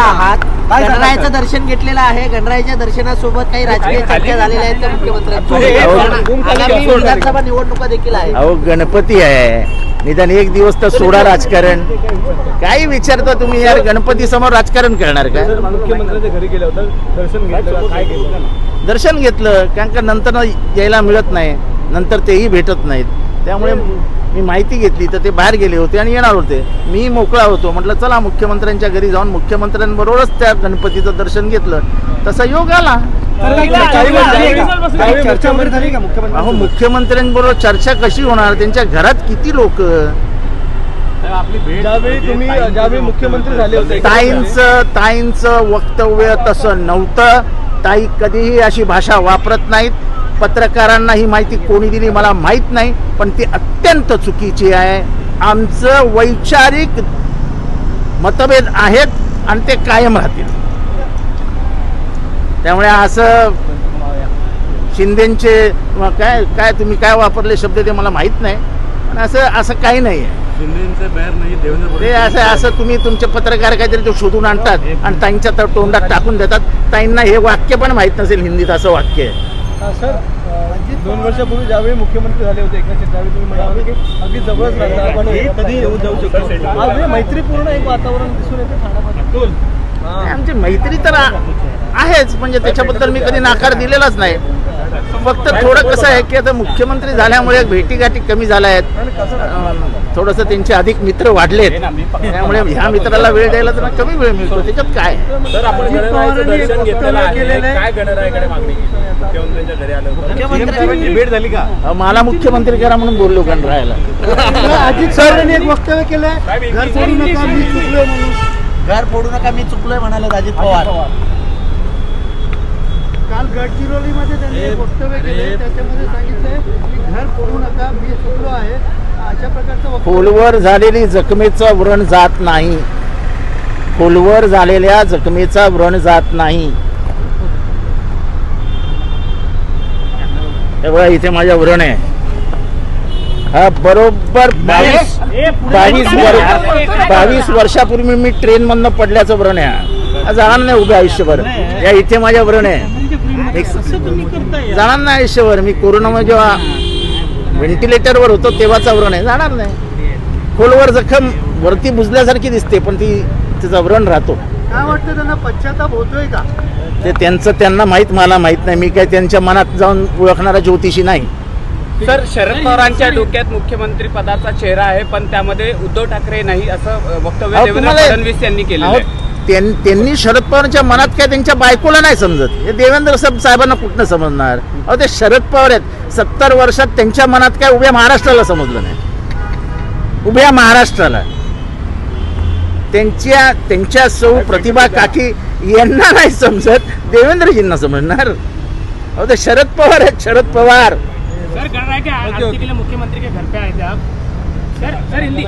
आहात, गणरायाचं दर्शन घेतलेलं आहे. गणरायाच्या दर्शनासोबत काही राजकीय चर्चा झालेल्या आहेत का मुख्यमंत्र्यांची? विधानसभा निवडणुका देखील आहे. अहो गणपती आहे, निदान एक दिवस तर सोडा राजकारण. काही विचारता तुम्ही यार, गणपती समोर राजकारण करणार का? मुख्यमंत्र्यांच्या घरी गेलं होतं, दर्शन घेतलं, काय केलं? दर्शन घेतलं, कारण का नंतर यायला मिळत नाही, नंतर तेही भेटत नाहीत. त्यामुळे मी माहिती घेतली तर ते बाहेर गेले होते आणि येणार होते. मी मोकळा होतो, म्हटलं चला मुख्यमंत्र्यांच्या घरी जाऊन मुख्यमंत्र्यांबरोबरच त्या गणपतीचं दर्शन घेतलं. तसा योग आला. चर्चा वगैरे झाली का मुख्यमंत्री? अहो मुख्यमंत्र्यांबरोबर चर्चा कशी होणार? त्यांच्या घरात किती लोक. आपली भेट ज्यावेळी मुख्यमंत्री झाले होते, ताईंचं वक्तव्य तसं नव्हतं. ताई कधीही अशी भाषा वापरत नाहीत. पत्रकारांना ही माहिती कोणी दिली मला माहीत नाही, पण ती अत्यंत चुकीची आहे. आमचं वैचारिक मतभेद आहेत आणि ते कायम राहतील. त्यामुळे असं शिंदेचे काय तुम्ही काय वापरले शब्द ते मला माहीत नाही, पण असं काही नाही आहे. ते असं तुम्ही तुमचे पत्रकार काहीतरी ते शोधून आणतात आणि ताईंच्या तोंडात टाकून देतात. ताईंना हे वाक्य पण माहीत नसेल हिंदीत असं वाक्य आहे. सर 2 वर्षापूर्वी ज्यावेळी मुख्यमंत्री झाले होते एकनाथ शिंदे, त्यावेळी तुम्ही म्हणाले की अगदी जवळच राहतात, आपण कधी येऊ जाऊ शकतो. आज मैत्रीपूर्ण एक वातावरण दिसून येते ठाण्यामध्ये. आमची मैत्री तर आहेच, म्हणजे त्याच्याबद्दल मी कधी नाकार दिलेलाच नाही. फक्त थोडं कसं आहे की आता मुख्यमंत्री झाल्यामुळे भेटीगाठी कमी झाल्या आहेत. थोडंसं त्यांचे अधिक मित्र वाढलेत, त्यामुळे ह्या मित्राला वेळ द्यायला तर कमी वेळ मिळतो. त्याच्यात काय भेट झाली का? मला मुख्यमंत्री करा म्हणून बोललो गणरायाला. अजित पवारांनी एक वक्तव्य केलंय, घर सोडू नका मी चुकलोय म्हणून. घर फोडू नका मी चुकलोय म्हणाले अजित पवार. काल गडचिरोलीमध्ये त्यांनी एक वक्तव्य केले, त्याच्यामध्ये सांगितलंय की घर फोडू नका मी चुकलो आहे, अशा प्रकारचं. खोलवर झालेली जखमेचं व्रण जात नाही. खोलवर झालेल्या जखमेचा व्रण जात नाही. हे बघा इथे माझ्या व्रण आहे. हा बरोबर 22 वर्षापूर्वी मी ट्रेन मधनं पडल्याचं व्रण आहे. जाणार नाही उभे आयुष्यभर. या इथे माझ्या व्रण आहे. जाणार नाही आयुष्यभर. मी कोरोनामध्ये जेव्हा व्हेंटिलेटरवर होतो तेव्हाचा व्रण आहे. जाणार नाही. खोलवर जखम वरती बुजल्यासारखी दिसते, पण तिचा व्रण राहतो. काय वाटतं त्यांना पश्चाताप होतोय का? ते त्यांना माहीत, मला माहीत नाही. मी काय त्यांच्या मनात जाऊन ओळखणारा ज्योतिषी नाही. सर, शरद पवारांच्या डोक्यात मुख्यमंत्री पदाचा चेहरा आहे, पण त्यामध्ये उद्धव ठाकरे नाही असं वक्तव्य देवेंद्र फडणवीस यांनी केलं आहे. त्यांनी शरद पवारांच्या मनात काय त्यांच्या बायकोला नाही समजत. हे देवेंद्र साहेबांना कुठनं समजणार? अहो ते शरद पवार आहेत. 70 वर्षात त्यांच्या मनात काय उभ्या महाराष्ट्राला समजलं नाही. उभ्या महाराष्ट्राला त्यांच्या सौ प्रतिभा काकी यांना नाही समजत, देवेंद्रजींना समजणार. अहो ते शरद पवार आहेत. शरद पवार सर, गणराय के मुख्यमंत्री के घर पे आए थे आप सर हिंदी